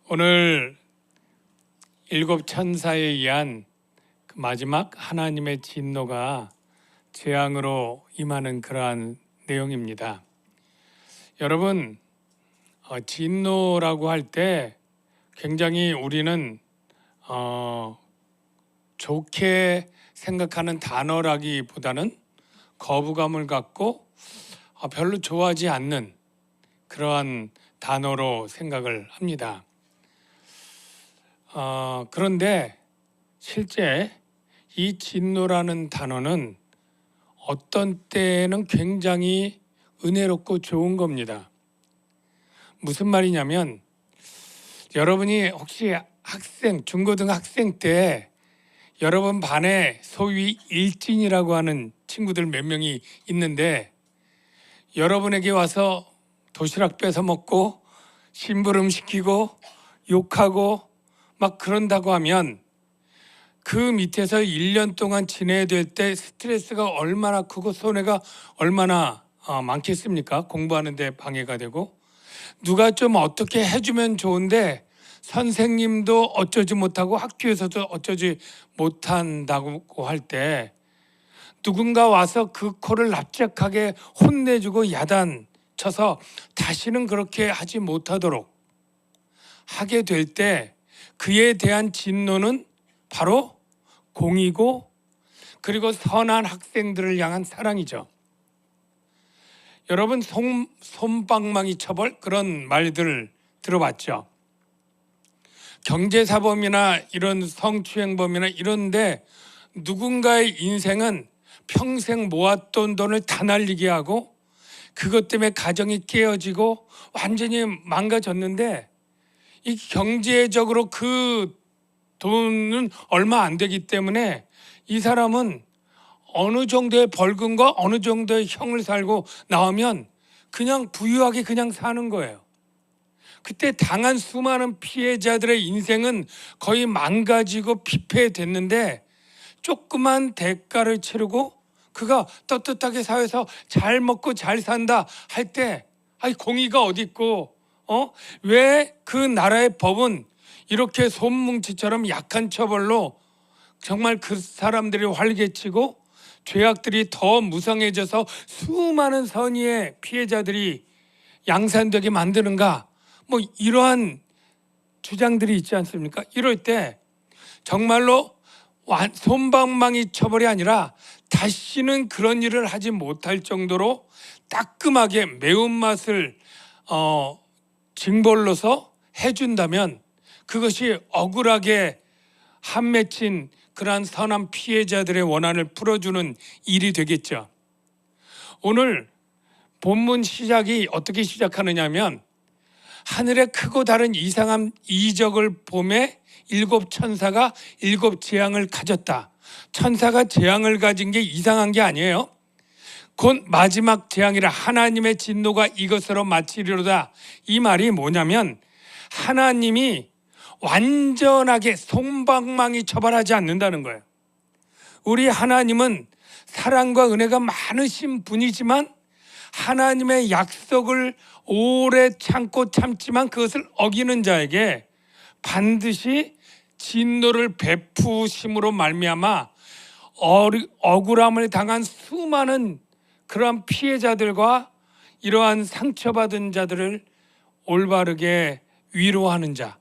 오늘 일곱 천사에 의한 그 마지막 하나님의 진노가 재앙으로 임하는 그러한 내용입니다. 여러분, 진노라고 할 때 굉장히 우리는 좋게 생각하는 단어라기보다는 거부감을 갖고 별로 좋아하지 않는 그러한 단어로 생각을 합니다. 그런데 실제 이 진노라는 단어는 어떤 때는 굉장히 은혜롭고 좋은 겁니다. 무슨 말이냐면 여러분이 혹시 중고등학생 때 여러분 반에 소위 일진이라고 하는 친구들 몇 명이 있는데 여러분에게 와서 도시락 뺏어 먹고 심부름 시키고 욕하고 막 그런다고 하면 그 밑에서 1년 동안 지내야 될 때 스트레스가 얼마나 크고 손해가 얼마나 많겠습니까? 공부하는데 방해가 되고 누가 좀 어떻게 해주면 좋은데 선생님도 어쩌지 못하고 학교에서도 어쩌지 못한다고 할 때 누군가 와서 그 코를 납작하게 혼내주고 야단쳐서 다시는 그렇게 하지 못하도록 하게 될 때 그에 대한 진노는 바로 공이고 그리고 선한 학생들을 향한 사랑이죠. 여러분 솜방망이 처벌 그런 말들 들어봤죠? 경제사범이나 이런 성추행범이나 이런데 누군가의 인생은 평생 모았던 돈을 다 날리게 하고 그것 때문에 가정이 깨어지고 완전히 망가졌는데 이 경제적으로 그 돈은 얼마 안 되기 때문에 이 사람은 어느 정도의 벌금과 어느 정도의 형을 살고 나오면 그냥 부유하게 그냥 사는 거예요. 그때 당한 수많은 피해자들의 인생은 거의 망가지고 피폐됐는데 조그만 대가를 치르고 그가 떳떳하게 사회에서 잘 먹고 잘 산다 할 때 공의가 어디 있고 왜 그 나라의 법은 이렇게 솜뭉치처럼 약한 처벌로 정말 그 사람들이 활개치고 죄악들이 더 무성해져서 수많은 선의의 피해자들이 양산되게 만드는가 이러한 주장들이 있지 않습니까? 이럴 때 정말로 솜방망이 처벌이 아니라 다시는 그런 일을 하지 못할 정도로 따끔하게 매운맛을 징벌로서 해준다면 그것이 억울하게 한 맺힌 그러한 선한 피해자들의 원한을 풀어주는 일이 되겠죠. 오늘 본문 시작이 어떻게 시작하느냐면 하늘의 크고 다른 이상한 이적을 보매 일곱 천사가 일곱 재앙을 가졌다. 천사가 재앙을 가진 게 이상한 게 아니에요. 곧 마지막 재앙이라 하나님의 진노가 이것으로 마치리로다. 이 말이 뭐냐면 하나님이 완전하게 솜방망이 처벌하지 않는다는 거예요. 우리 하나님은 사랑과 은혜가 많으신 분이지만 하나님의 약속을 오래 참고 참지만 그것을 어기는 자에게 반드시 진노를 베푸심으로 말미암아 억울함을 당한 수많은 그러한 피해자들과 이러한 상처받은 자들을 올바르게 위로하는 자,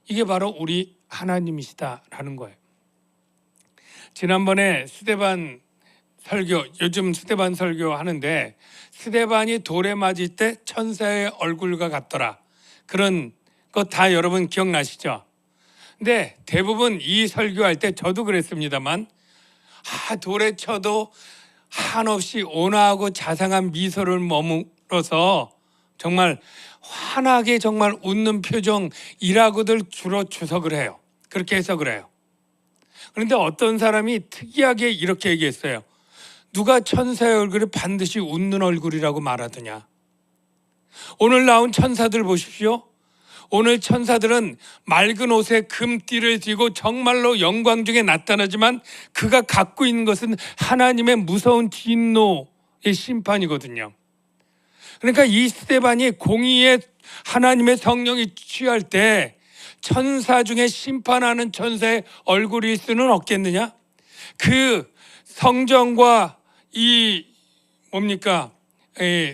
이게 바로 우리 하나님이시다라는 거예요. 지난번에 스데반 설교, 요즘 스데반 설교 하는데 스데반이 돌에 맞을 때 천사의 얼굴과 같더라. 그런 거 다 여러분 기억나시죠? 근데 대부분 이 설교할 때 저도 그랬습니다만 돌에 쳐도 한없이 온화하고 자상한 미소를 머물러서 정말 환하게 정말 웃는 표정이라고들 주로 주석을 해요. 그렇게 해석을 해요. 그런데 어떤 사람이 특이하게 이렇게 얘기했어요. 누가 천사의 얼굴이 반드시 웃는 얼굴이라고 말하더냐. 오늘 나온 천사들 보십시오. 오늘 천사들은 맑은 옷에 금띠를 띠고 정말로 영광 중에 나타나지만 그가 갖고 있는 것은 하나님의 무서운 진노의 심판이거든요. 그러니까 이 스데반이 공의의 하나님의 성령이 취할 때 천사 중에 심판하는 천사의 얼굴일 수는 없겠느냐? 그 성전과 이 뭡니까?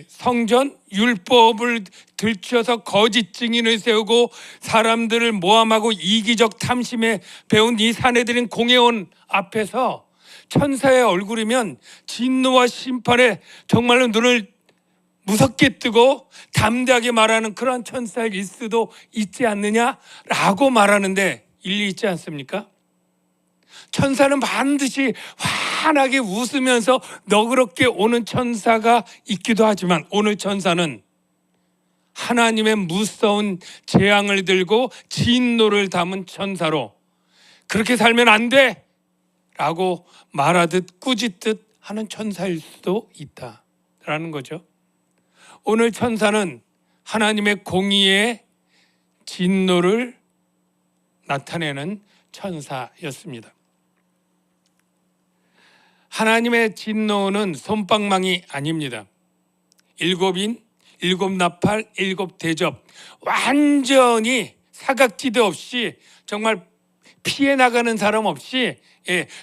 성전 율법을 들추어서 거짓 증인을 세우고 사람들을 모함하고 이기적 탐심에 배운 이 사내들인 공회원 앞에서 천사의 얼굴이면 진노와 심판에 정말로 눈을 무섭게 뜨고 담대하게 말하는 그런 천사일 수도 있지 않느냐라고 말하는데 일리 있지 않습니까? 천사는 반드시 환하게 웃으면서 너그럽게 오는 천사가 있기도 하지만 오늘 천사는 하나님의 무서운 재앙을 들고 진노를 담은 천사로 그렇게 살면 안 돼! 라고 말하듯 꾸짖듯 하는 천사일 수도 있다라는 거죠. 오늘 천사는 하나님의 공의의 진노를 나타내는 천사였습니다. 하나님의 진노는 솜방망이 아닙니다. 일곱인, 일곱 나팔, 일곱 대접, 완전히 사각지대 없이 정말 피해 나가는 사람 없이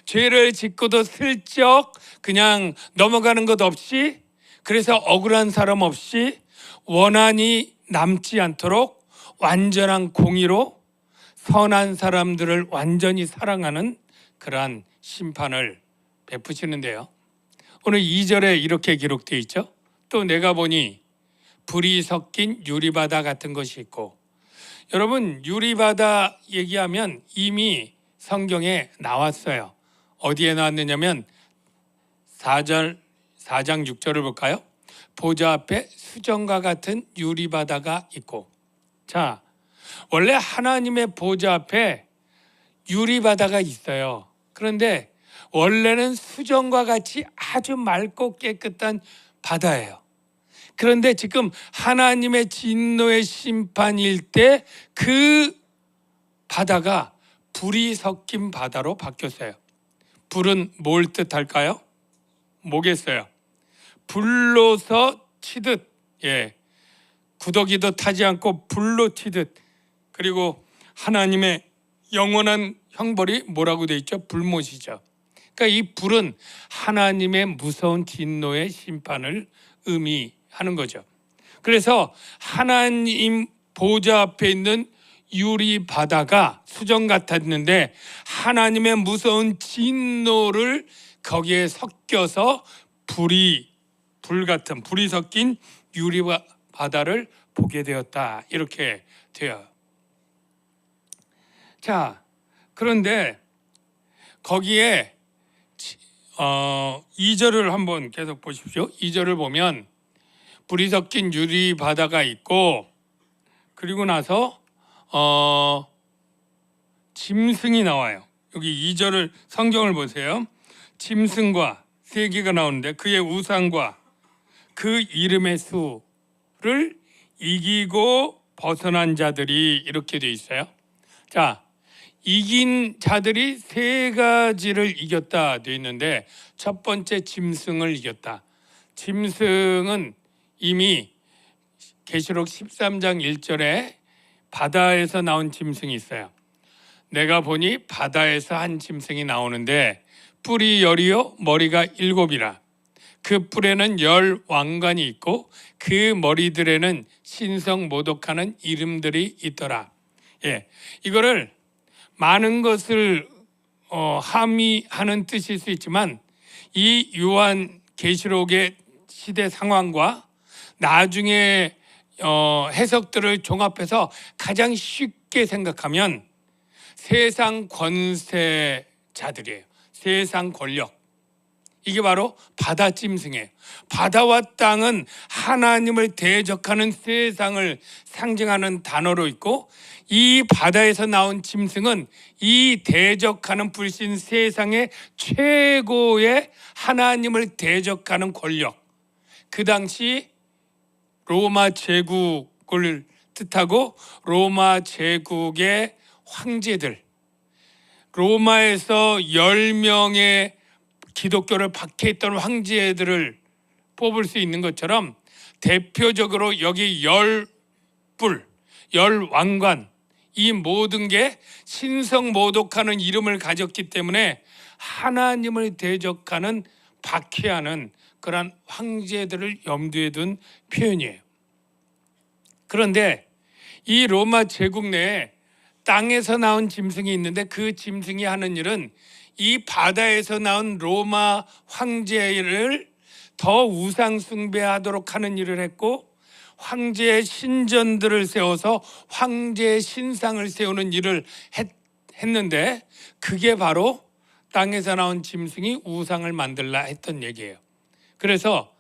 죄를 짓고도 슬쩍 그냥 넘어가는 것 없이 그래서 억울한 사람 없이 원한이 남지 않도록 완전한 공의로 선한 사람들을 완전히 사랑하는 그러한 심판을 베푸시는데요. 오늘 2절에 이렇게 기록되어 있죠. 또 내가 보니 불이 섞인 유리바다 같은 것이 있고, 여러분 유리바다 얘기하면 이미 성경에 나왔어요. 어디에 나왔느냐면 4장 6절을 볼까요? 보좌 앞에 수정과 같은 유리바다가 있고. 자, 원래 하나님의 보좌 앞에 유리바다가 있어요. 그런데 원래는 수정과 같이 아주 맑고 깨끗한 바다예요. 그런데 지금 하나님의 진노의 심판일 때 그 바다가 불이 섞인 바다로 바뀌었어요. 불은 뭘 뜻할까요? 뭐겠어요? 불로서 치듯, 구더기도 타지 않고 불로 치듯. 그리고 하나님의 영원한 형벌이 뭐라고 돼 있죠? 불못이죠. 그러니까 이 불은 하나님의 무서운 진노의 심판을 의미하는 거죠. 그래서 하나님 보좌 앞에 있는 유리 바다가 수정 같았는데 하나님의 무서운 진노를 거기에 섞여서 불 같은 불이 섞인 유리 바다를 보게 되었다. 이렇게 돼요. 자, 그런데 거기에 2절을 한번 계속 보십시오. 2절을 보면 불이 섞인 유리 바다가 있고, 그리고 나서 짐승이 나와요. 여기 2절을 성경을 보세요. 짐승과 세계가 나오는데 그의 우상과 그 이름의 수를 이기고 벗어난 자들이 이렇게 돼 있어요. 자, 이긴 자들이 세 가지를 이겼다 돼 있는데 첫 번째 짐승을 이겼다. 짐승은 이미 계시록 13장 1절에 바다에서 나온 짐승이 있어요. 내가 보니 바다에서 한 짐승이 나오는데 뿔이 10이요 머리가 7이라. 그 뿔에는 10 왕관이 있고 그 머리들에는 신성 모독하는 이름들이 있더라. 이거를 많은 것을 함의하는 뜻일 수 있지만 이 요한 계시록의 시대 상황과 나중에 해석들을 종합해서 가장 쉽게 생각하면 세상 권세자들이에요. 세상 권력. 이게 바로 바다 짐승이에요. 바다와 땅은 하나님을 대적하는 세상을 상징하는 단어로 있고, 이 바다에서 나온 짐승은 이 대적하는 불신 세상의 최고의 하나님을 대적하는 권력. 그 당시 로마 제국을 뜻하고 로마 제국의 황제들, 로마에서 10명의 기독교를 박해했던 황제들을 뽑을 수 있는 것처럼 대표적으로 여기 10 열불, 열왕관, 이 모든 게 신성모독하는 이름을 가졌기 때문에 하나님을 대적하는, 박해하는 그러한 황제들을 염두에 둔 표현이에요. 그런데 이 로마 제국 내에 땅에서 나온 짐승이 있는데 그 짐승이 하는 일은 이 바다에서 나온 로마 황제를 더 우상 숭배하도록 하는 일을 했고, 황제의 신전들을 세워서 황제의 신상을 세우는 일을 했는데, 그게 바로 땅에서 나온 짐승이 우상을 만들라 했던 얘기예요. 그래서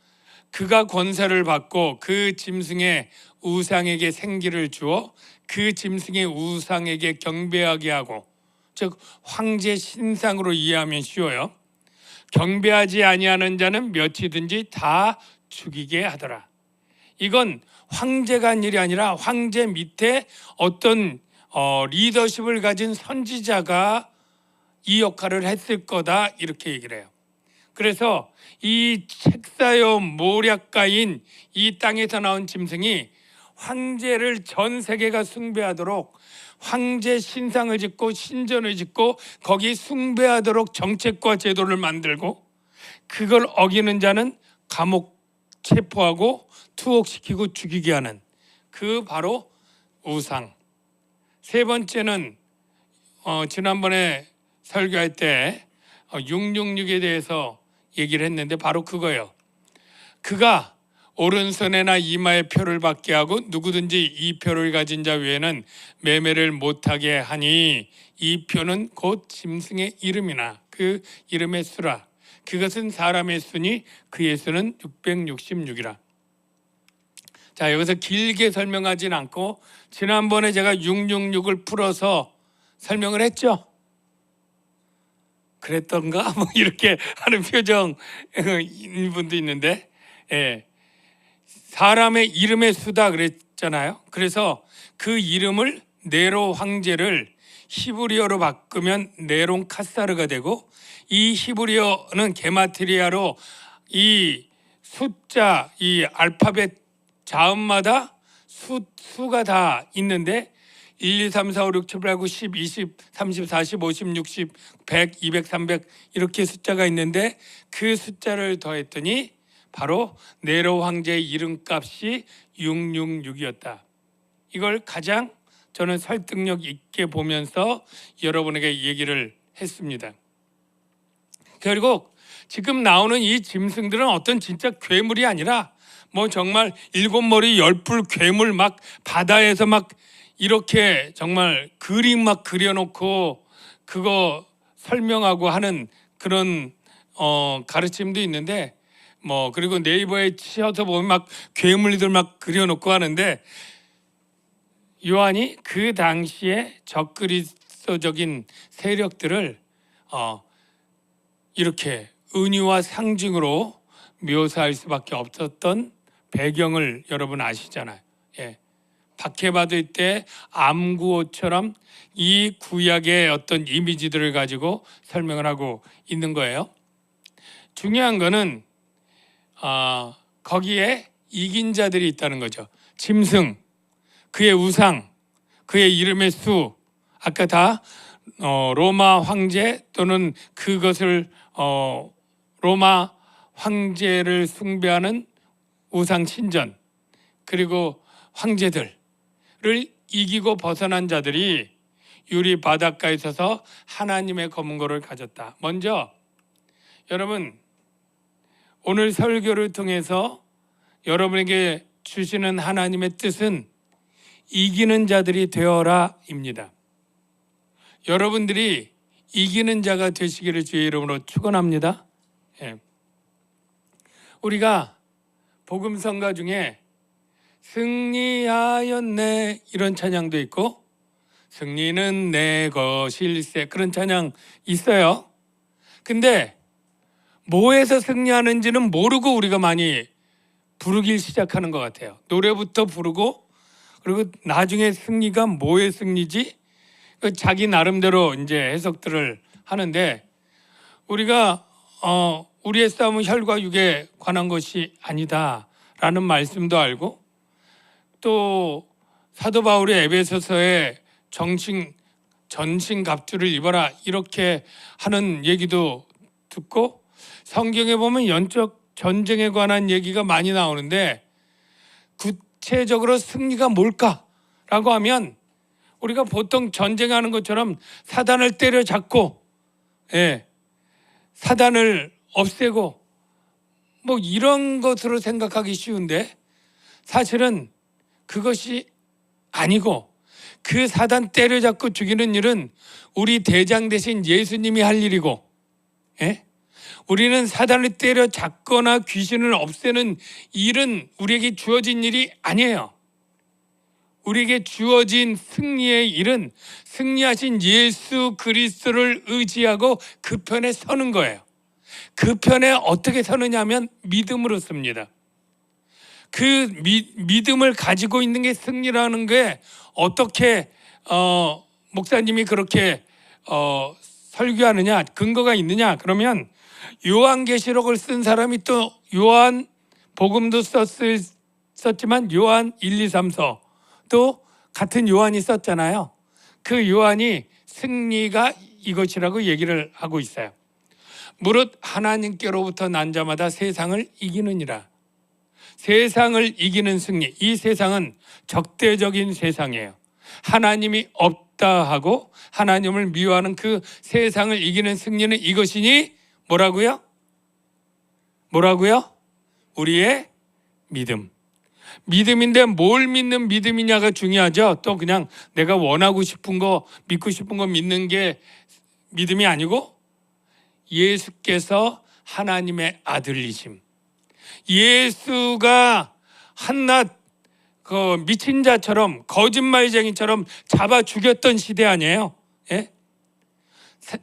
그가 권세를 받고 그 짐승의 우상에게 생기를 주어 그 짐승의 우상에게 경배하게 하고, 즉 황제 신상으로 이해하면 쉬워요. 경배하지 아니하는 자는 몇이든지 다 죽이게 하더라. 이건 황제가 한 일이 아니라 황제 밑에 어떤 리더십을 가진 선지자가 이 역할을 했을 거다, 이렇게 얘기를 해요. 그래서 이 책사요 모략가인 이 땅에서 나온 짐승이 황제를 전 세계가 숭배하도록 황제 신상을 짓고 신전을 짓고 거기 숭배하도록 정책과 제도를 만들고, 그걸 어기는 자는 감옥 체포하고 투옥시키고 죽이게 하는, 그 바로 우상. 세 번째는 지난번에 설교할 때 666에 대해서 얘기를 했는데 바로 그거예요. 그가 오른손에나 이마에 표를 받게 하고 누구든지 이 표를 가진 자 외에는 매매를 못하게 하니, 이 표는 곧 짐승의 이름이나 그 이름의 수라. 그것은 사람의 수니 그의 수는 666이라. 자, 여기서 길게 설명하진 않고 지난번에 제가 666을 풀어서 설명을 했죠. 그랬던가? 뭐 이렇게 하는 표정인 분도 있는데, 사람의 이름의 수다 그랬잖아요. 그래서 그 이름을 네로 황제를 히브리어로 바꾸면 네론 카사르가 되고, 이 히브리어는 게마트리아로 이 숫자, 이 알파벳 자음마다 수가 다 있는데 1, 2, 3, 4, 5, 6, 7, 8, 9, 10, 20, 30, 40, 50, 60, 100, 200, 300 이렇게 숫자가 있는데 그 숫자를 더했더니 바로 네로 황제의 이름값이 666이었다. 이걸 가장 저는 설득력 있게 보면서 여러분에게 얘기를 했습니다. 결국 지금 나오는 이 짐승들은 어떤 진짜 괴물이 아니라 뭐 정말 7머리 10뿔 괴물, 막 바다에서 막 이렇게 정말 그림 막 그려놓고 그거 설명하고 하는 그런 가르침도 있는데, 뭐 그리고 네이버에 치어서 보면 막 괴물들 막 그려놓고 하는데, 요한이 그 당시에 적그리스도적인 세력들을 이렇게 은유와 상징으로 묘사할 수밖에 없었던 배경을 여러분 아시잖아요. 박해받을 때 암구호처럼 이 구약의 어떤 이미지들을 가지고 설명을 하고 있는 거예요. 중요한 거는 거기에 이긴 자들이 있다는 거죠. 짐승, 그의 우상, 그의 이름의 수, 아까 다 로마 황제 또는 그것을 로마 황제를 숭배하는 우상 신전, 그리고 황제들을 이기고 벗어난 자들이 유리 바닷가에 서서 하나님의 검은고를 가졌다. 먼저 여러분, 오늘 설교를 통해서 여러분에게 주시는 하나님의 뜻은 이기는 자들이 되어라입니다. 여러분들이 이기는 자가 되시기를 주의 이름으로 축원합니다. 우리가 복음성가 중에 승리하였네 이런 찬양도 있고, 승리는 내 것일세 그런 찬양 있어요. 근데 뭐에서 승리하는지는 모르고 우리가 많이 부르기 시작하는 것 같아요. 노래부터 부르고, 그리고 나중에 승리가 뭐의 승리지? 자기 나름대로 이제 해석들을 하는데, 우리가 우리의 싸움은 혈과 육에 관한 것이 아니다라는 말씀도 알고, 또 사도 바울이 에베소서에 전신갑주를 입어라 이렇게 하는 얘기도 듣고, 성경에 보면 영적 전쟁에 관한 얘기가 많이 나오는데 구체적으로 승리가 뭘까라고 하면 우리가 보통 전쟁하는 것처럼 사단을 때려잡고, 사단을 없애고 뭐 이런 것으로 생각하기 쉬운데, 사실은 그것이 아니고 그 사단 때려잡고 죽이는 일은 우리 대장 대신 예수님이 할 일이고, 우리는 사단을 때려잡거나 귀신을 없애는 일은 우리에게 주어진 일이 아니에요. 우리에게 주어진 승리의 일은 승리하신 예수 그리스도를 의지하고 그 편에 서는 거예요. 그 편에 어떻게 서느냐 하면 믿음으로 섭니다. 그 믿음을 가지고 있는 게 승리라는 게 어떻게 목사님이 그렇게 설교하느냐, 근거가 있느냐 그러면, 요한계시록을 쓴 사람이 또 요한 복음도 썼지만 요한 1, 2, 3서 또 같은 요한이 썼잖아요. 그 요한이 승리가 이것이라고 얘기를 하고 있어요. 무릇 하나님께로부터 난 자마다 세상을 이기느니라. 세상을 이기는 승리. 이 세상은 적대적인 세상이에요. 하나님이 없다 하고 하나님을 미워하는 그 세상을 이기는 승리는 이것이니 뭐라고요? 우리의 믿음. 믿음인데 뭘 믿는 믿음이냐가 중요하죠. 또 그냥 내가 원하고 싶은 거, 믿고 싶은 거 믿는 게 믿음이 아니고, 예수께서 하나님의 아들이심. 예수가 한낱 그 미친 자처럼 거짓말쟁이처럼 잡아 죽였던 시대 아니에요?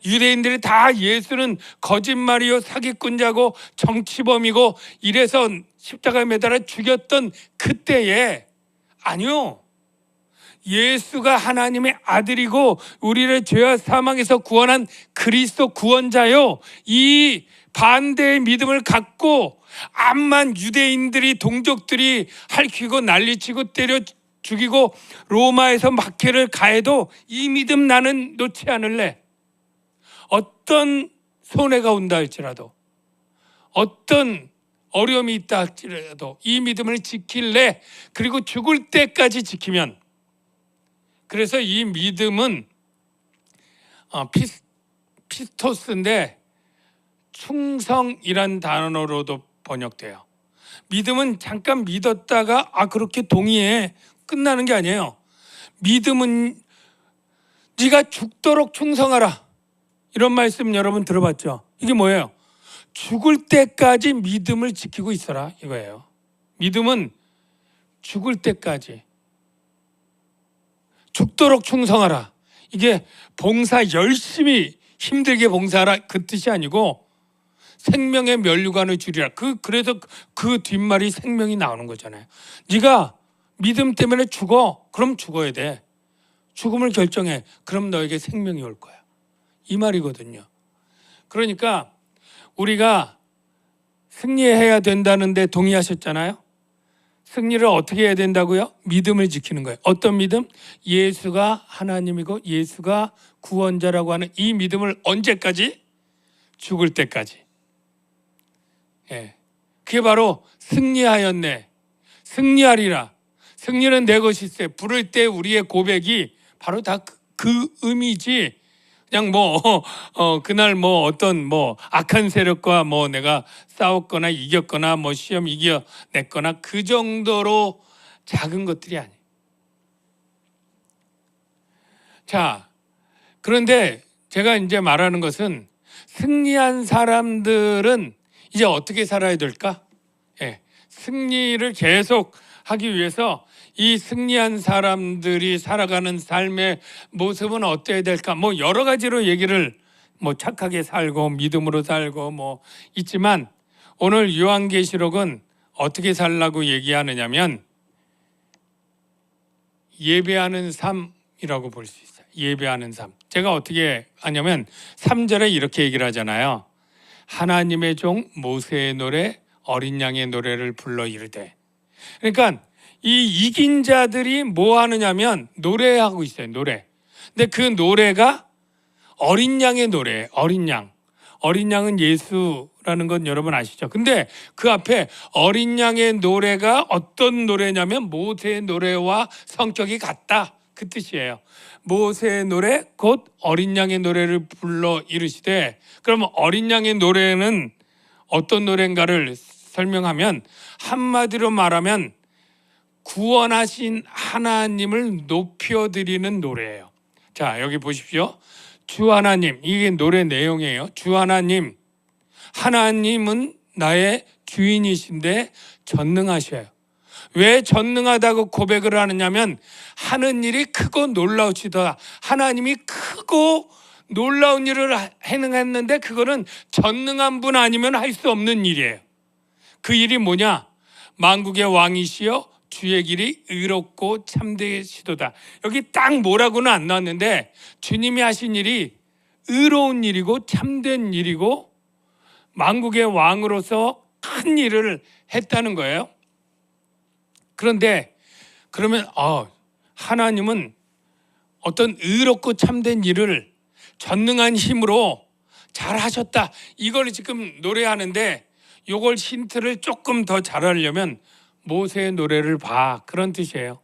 유대인들이 다 예수는 거짓말이요 사기꾼자고 정치범이고 이래서 십자가에 매달아 죽였던 그때에, 아니요, 예수가 하나님의 아들이고 우리를 죄와 사망에서 구원한 그리스도 구원자요, 이 반대의 믿음을 갖고 암만 유대인들이 동족들이 핥히고 난리치고 때려 죽이고 로마에서 박해를 가해도 이 믿음 나는 놓지 않을래. 어떤 손해가 온다 할지라도, 어떤 어려움이 있다 할지라도 이 믿음을 지킬래. 그리고 죽을 때까지 지키면. 그래서 이 믿음은 피스토스인데 충성이란 단어로도 번역돼요. 믿음은 잠깐 믿었다가 그렇게 동의해 끝나는 게 아니에요. 믿음은 네가 죽도록 충성하라, 이런 말씀 여러분 들어봤죠? 이게 뭐예요? 죽을 때까지 믿음을 지키고 있어라 이거예요. 믿음은 죽을 때까지 죽도록 충성하라. 이게 봉사 열심히 힘들게 봉사하라 그 뜻이 아니고 생명의 면류관을 주리라. 그래서 그 뒷말이 생명이 나오는 거잖아요. 네가 믿음 때문에 죽어, 그럼 죽어야 돼. 죽음을 결정해, 그럼 너에게 생명이 올 거야, 이 말이거든요. 그러니까 우리가 승리해야 된다는데 동의하셨잖아요. 승리를 어떻게 해야 된다고요? 믿음을 지키는 거예요. 어떤 믿음? 예수가 하나님이고 예수가 구원자라고 하는 이 믿음을 언제까지? 죽을 때까지. 그게 바로 승리하였네, 승리하리라. 승리는 내 것일세. 부를 때 우리의 고백이 바로 다 그 의미지. 그냥 그날 어떤 악한 세력과 내가 싸웠거나 이겼거나 시험 이겨냈거나 그 정도로 작은 것들이 아니에요. 자, 그런데 제가 이제 말하는 것은 승리한 사람들은 이제 어떻게 살아야 될까? 승리를 계속 하기 위해서 이 승리한 사람들이 살아가는 삶의 모습은 어때야 될까? 여러 가지로 얘기를 착하게 살고 믿음으로 살고 있지만, 오늘 요한계시록은 어떻게 살라고 얘기하느냐면 예배하는 삶이라고 볼 수 있어요. 예배하는 삶. 제가 어떻게 하냐면 3절에 이렇게 얘기를 하잖아요. 하나님의 종 모세의 노래 어린 양의 노래를 불러 이르되. 그러니까 이 이긴 자들이 뭐 하느냐면 노래하고 있어요. 노래. 근데 그 노래가 어린 양의 노래예요. 어린 양. 어린 양은 예수라는 건 여러분 아시죠? 근데 그 앞에 어린 양의 노래가 어떤 노래냐면 모세의 노래와 성격이 같다. 그 뜻이에요. 모세의 노래 곧 어린 양의 노래를 불러 이르시되, 그러면 어린 양의 노래는 어떤 노래인가를 설명하면 한마디로 말하면 구원하신 하나님을 높여드리는 노래예요. 자, 여기 보십시오. 주 하나님, 이게 노래 내용이에요. 주 하나님, 하나님은 나의 주인이신데 전능하셔요. 왜 전능하다고 고백을 하느냐면 하는 일이 크고 놀라우시다. 하나님이 크고 놀라운 일을 행했는데 그거는 전능한 분 아니면 할 수 없는 일이에요. 그 일이 뭐냐? 만국의 왕이시여 주의 길이 의롭고 참되시도다. 여기 딱 뭐라고는 안 나왔는데 주님이 하신 일이 의로운 일이고 참된 일이고 만국의 왕으로서 큰 일을 했다는 거예요. 그런데 그러면 하나님은 어떤 의롭고 참된 일을 전능한 힘으로 잘 하셨다. 이걸 지금 노래하는데 이걸 힌트를 조금 더 잘하려면 모세의 노래를 봐. 그런 뜻이에요.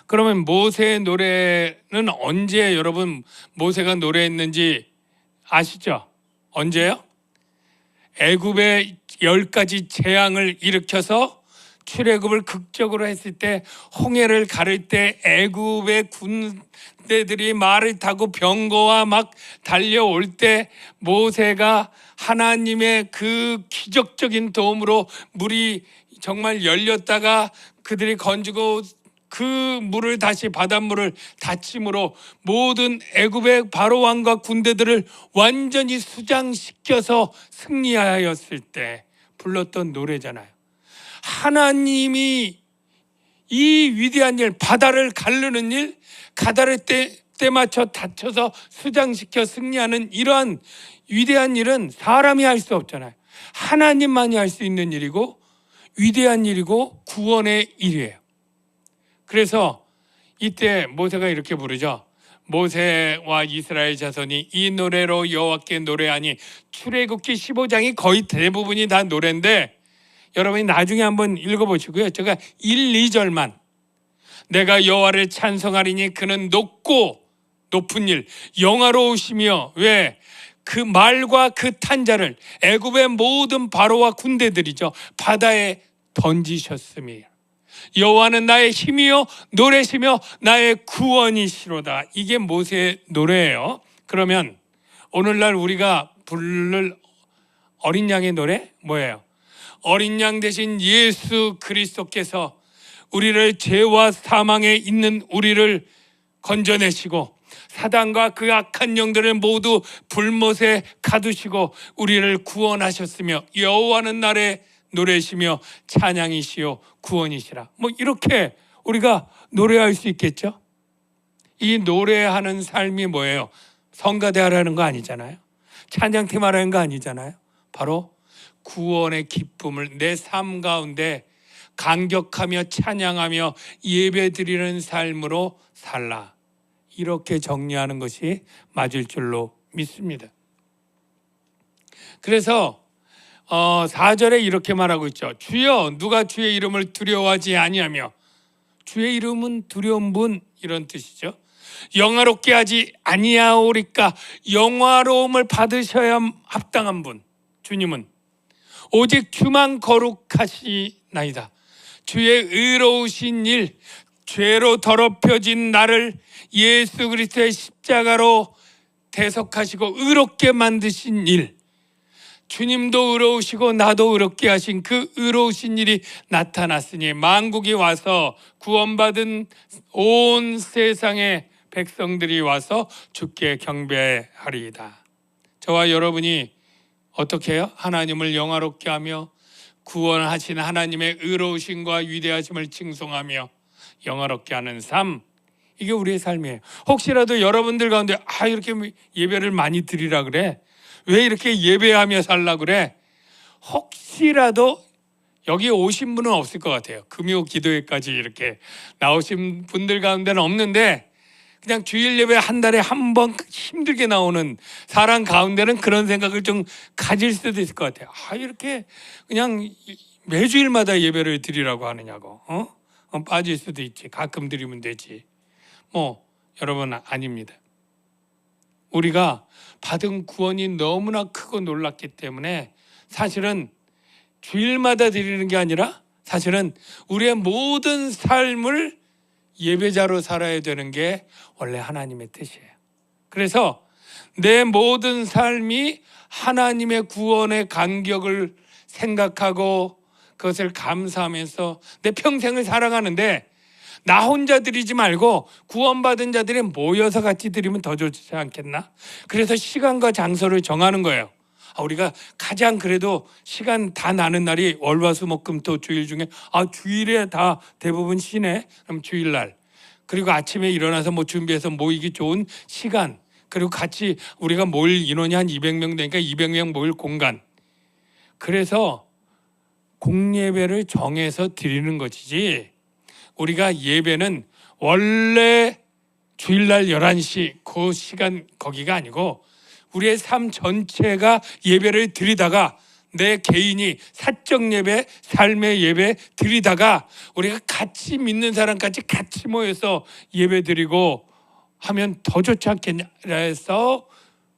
그러면 모세의 노래는 언제 여러분 모세가 노래했는지 아시죠? 언제요? 애굽의 10가지 재앙을 일으켜서 출애굽을 극적으로 했을 때, 홍해를 가를 때 애굽의 군대들이 말을 타고 병거와 막 달려올 때 모세가 하나님의 그 기적적인 도움으로 물이 정말 열렸다가 그들이 건지고 그 물을 다시 바닷물을 닫힘으로 모든 애굽의 바로 왕과 군대들을 완전히 수장시켜서 승리하였을 때 불렀던 노래잖아요. 하나님이 이 위대한 일, 바다를 가르는 일, 가다를 때 맞춰 닫혀서 수장시켜 승리하는 이러한 위대한 일은 사람이 할 수 없잖아요. 하나님만이 할 수 있는 일이고 위대한 일이고 구원의 일이에요. 그래서 이때 모세가 이렇게 부르죠. 모세와 이스라엘 자손이 이 노래로 여호와께 노래하니. 출애굽기 15장이 거의 대부분이 다 노래인데 여러분이 나중에 한번 읽어보시고요. 제가 1, 2절만 내가 여호와를 찬송하리니 그는 높은 일 영화로우시며 왜 그 말과 그 탄자를 애굽의 모든 바로와 군대들이죠 바다에 던지셨으며 여호와는 나의 힘이요 노래시며 나의 구원이시로다. 이게 모세의 노래예요. 그러면 오늘날 우리가 부를 어린 양의 노래 뭐예요? 어린 양 대신 예수 그리스도께서 우리를 죄와 사망에 있는 우리를 건져내시고 사단과 그 악한 영들을 모두 불못에 가두시고 우리를 구원하셨으며 여호와는 나의 노래시며 찬양이시요 구원이시라. 뭐 이렇게 우리가 노래할 수 있겠죠? 이 노래하는 삶이 뭐예요? 성가대 하라는 거 아니잖아요. 찬양팀 하라는 거 아니잖아요. 바로 구원의 기쁨을 내 삶 가운데 감격하며 찬양하며 예배드리는 삶으로 살라. 이렇게 정리하는 것이 맞을 줄로 믿습니다. 그래서 4절에 이렇게 말하고 있죠. 주여 누가 주의 이름을 두려워하지 아니하며. 주의 이름은 두려운 분 이런 뜻이죠. 영화롭게 하지 아니하오리까. 영화로움을 받으셔야 합당한 분 주님은 오직 주만 거룩하시나이다. 주의 의로우신 일, 죄로 더럽혀진 나를 예수 그리스도의 십자가로 대속하시고 의롭게 만드신 일, 주님도 의로우시고 나도 의롭게 하신 그 의로우신 일이 나타났으니 만국이 와서 구원받은 온 세상의 백성들이 와서 주께 경배하리이다. 저와 여러분이 어떻게 해요? 하나님을 영화롭게 하며 구원하신 하나님의 의로우심과 위대하심을 칭송하며 영화롭게 하는 삶, 이게 우리의 삶이에요. 혹시라도 여러분들 가운데 이렇게 예배를 많이 드리라 그래? 왜 이렇게 예배하며 살라 그래? 혹시라도 여기 오신 분은 없을 것 같아요. 금요 기도회까지 이렇게 나오신 분들 가운데는 없는데 그냥 주일 예배 한 달에 한 번 힘들게 나오는 사람 가운데는 그런 생각을 좀 가질 수도 있을 것 같아요. 이렇게 그냥 매주일마다 예배를 드리라고 하느냐고. 빠질 수도 있지. 가끔 드리면 되지. 여러분 아닙니다. 우리가 받은 구원이 너무나 크고 놀랐기 때문에 사실은 주일마다 드리는 게 아니라 사실은 우리의 모든 삶을 예배자로 살아야 되는 게 원래 하나님의 뜻이에요. 그래서 내 모든 삶이 하나님의 구원의 간격을 생각하고 그것을 감사하면서 내 평생을 살아가는데 나 혼자 드리지 말고 구원받은 자들이 모여서 같이 드리면 더 좋지 않겠나? 그래서 시간과 장소를 정하는 거예요. 우리가 가장 그래도 시간 다 나는 날이 월화수목금토 주일 중에 주일에 다 대부분 쉬네. 그럼 주일날. 그리고 아침에 일어나서 준비해서 모이기 좋은 시간. 그리고 같이 우리가 모일 인원이 한 200명 되니까 200명 모일 공간. 그래서 공예배를 정해서 드리는 것이지 우리가 예배는 원래 주일날 11시 그 시간 거기가 아니고 우리의 삶 전체가 예배를 드리다가 내 개인이 사적 예배, 삶의 예배 드리다가 우리가 같이 믿는 사람까지 같이 모여서 예배 드리고 하면 더 좋지 않겠냐 해서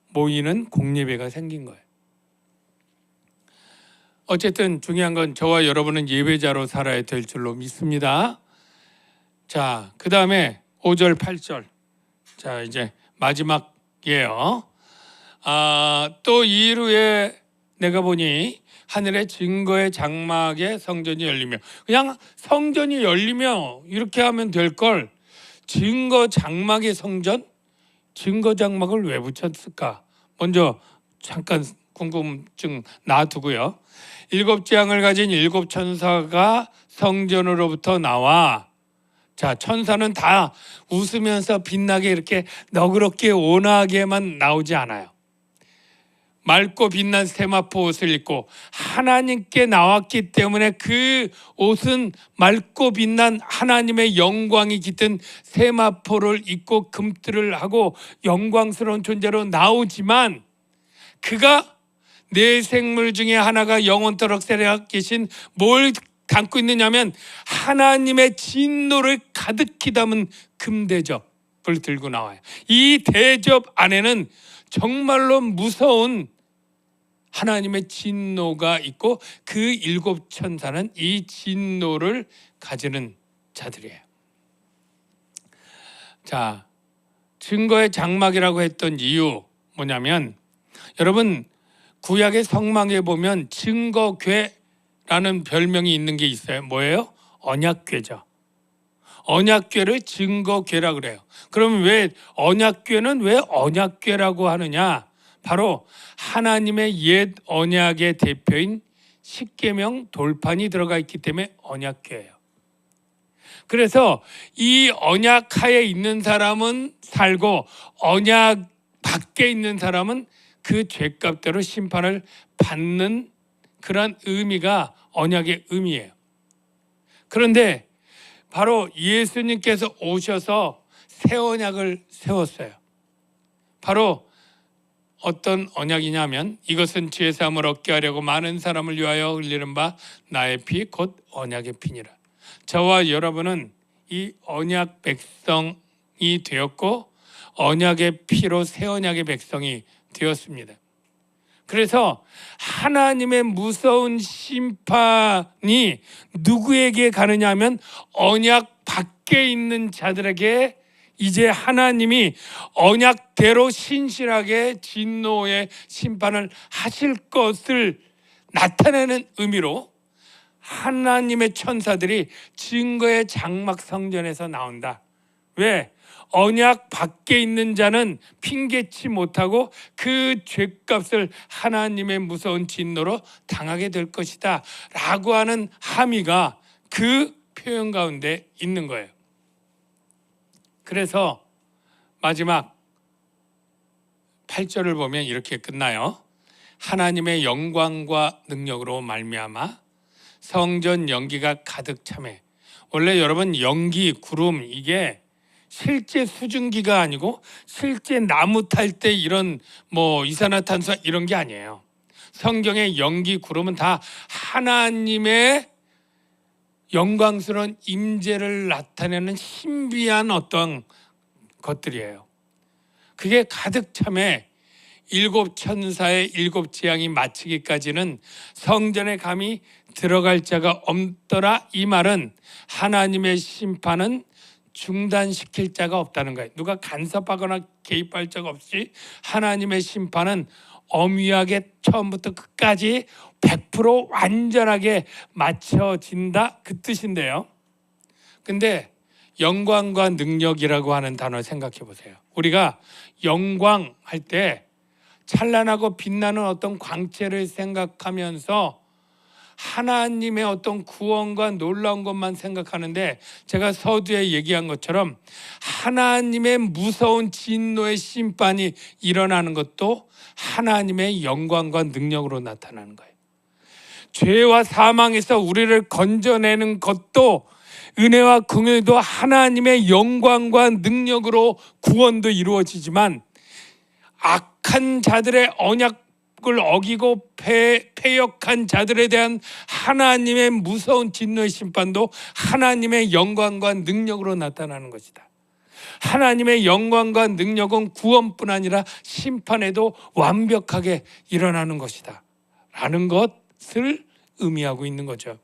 모이는 공예배가 생긴 거예요. 어쨌든 중요한 건 저와 여러분은 예배자로 살아야 될 줄로 믿습니다. 자, 그 다음에 5절, 8절. 자, 이제 마지막이에요. 또 이후에 내가 보니 하늘의 증거의 장막에 성전이 열리며 그냥 성전이 열리며 이렇게 하면 될 걸 증거 장막의 성전? 증거 장막을 왜 붙였을까? 먼저 잠깐 궁금증 놔두고요. 7재앙을 가진 7 천사가 성전으로부터 나와 자, 천사는 다 웃으면서 빛나게 이렇게 너그럽게 온화하게만 나오지 않아요. 맑고 빛난 세마포 옷을 입고 하나님께 나왔기 때문에 그 옷은 맑고 빛난 하나님의 영광이 깃든 세마포를 입고 금틀을 하고 영광스러운 존재로 나오지만 그가 네 생물 중에 하나가 영원토록 살아계신 뭘 담고 있느냐면 하나님의 진노를 가득히 담은 금대접을 들고 나와요. 이 대접 안에는 정말로 무서운 하나님의 진노가 있고 그 7 천사는 이 진노를 가지는 자들이에요. 자, 증거의 장막이라고 했던 이유 뭐냐면 여러분 구약의 성막에 보면 증거궤라는 별명이 있는 게 있어요. 뭐예요? 언약궤죠. 언약궤를 증거궤라 그래요. 그러면 왜 언약궤는 왜 언약궤라고 하느냐? 바로 하나님의 옛 언약의 대표인 십계명 돌판이 들어가 있기 때문에 언약궤예요. 그래서 이 언약 하에 있는 사람은 살고 언약 밖에 있는 사람은 그 죄값대로 심판을 받는 그런 의미가 언약의 의미예요. 그런데 바로 예수님께서 오셔서 새 언약을 세웠어요. 바로 어떤 언약이냐면 이것은 죄 사함을 얻게 하려고 많은 사람을 위하여 흘리는 바 나의 피 곧 언약의 피니라. 저와 여러분은 이 언약 백성이 되었고 언약의 피로 새 언약의 백성이 되었습니다. 그래서 하나님의 무서운 심판이 누구에게 가느냐 하면 언약 밖에 있는 자들에게 이제 하나님이 언약대로 신실하게 진노의 심판을 하실 것을 나타내는 의미로 하나님의 천사들이 증거의 장막 성전에서 나온다. 왜? 언약 밖에 있는 자는 핑계치 못하고 그 죄값을 하나님의 무서운 진노로 당하게 될 것이다 라고 하는 함의가 그 표현 가운데 있는 거예요. 그래서 마지막 8절을 보면 이렇게 끝나요. 하나님의 영광과 능력으로 말미암아 성전 연기가 가득 차매. 원래 여러분 연기, 구름 이게 실제 수증기가 아니고 실제 나무 탈 때 이런 뭐 이산화탄소 이런 게 아니에요. 성경의 연기, 구름은 다 하나님의 영광스러운 임재를 나타내는 신비한 어떤 것들이에요. 그게 가득 참에 일곱 천사의 일곱 재앙이 마치기까지는 성전에 감히 들어갈 자가 없더라. 이 말은 하나님의 심판은 중단시킬 자가 없다는 거예요. 누가 간섭하거나 개입할 자가 없이 하나님의 심판은 엄위하게 처음부터 끝까지 100% 완전하게 맞춰진다, 그 뜻인데요. 근데 영광과 능력이라고 하는 단어 생각해 보세요. 우리가 영광 할 때 찬란하고 빛나는 어떤 광채를 생각하면서 하나님의 어떤 구원과 놀라운 것만 생각하는데, 제가 서두에 얘기한 것처럼 하나님의 무서운 진노의 심판이 일어나는 것도 하나님의 영광과 능력으로 나타나는 거예요. 죄와 사망에서 우리를 건져내는 것도 은혜와 긍휼도 하나님의 영광과 능력으로 구원도 이루어지지만, 악한 자들의 언약을 어기고 패역한 자들에 대한 하나님의 무서운 진노의 심판도 하나님의 영광과 능력으로 나타나는 것이다. 하나님의 영광과 능력은 구원뿐 아니라 심판에도 완벽하게 일어나는 것이다 라는 것을 의미하고 있는 거죠.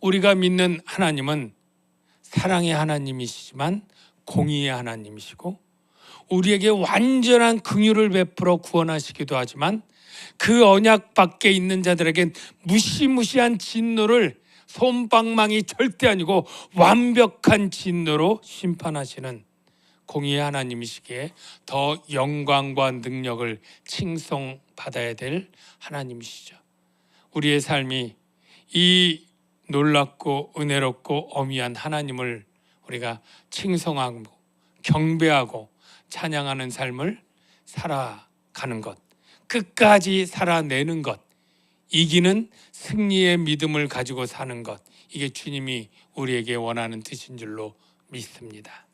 우리가 믿는 하나님은 사랑의 하나님이시지만 공의의 하나님이시고, 우리에게 완전한 긍휼을 베풀어 구원하시기도 하지만 그 언약 밖에 있는 자들에겐 무시무시한 진노를, 솜방망이 절대 아니고 완벽한 진노로 심판하시는 공의의 하나님이시기에 더 영광과 능력을 칭송받아야 될 하나님이시죠. 우리의 삶이 이 놀랍고 은혜롭고 어미한 하나님을 우리가 칭송하고 경배하고 찬양하는 삶을 살아가는 것, 끝까지 살아내는 것, 이기는 승리의 믿음을 가지고 사는 것, 이게 주님이 우리에게 원하는 뜻인 줄로 믿습니다.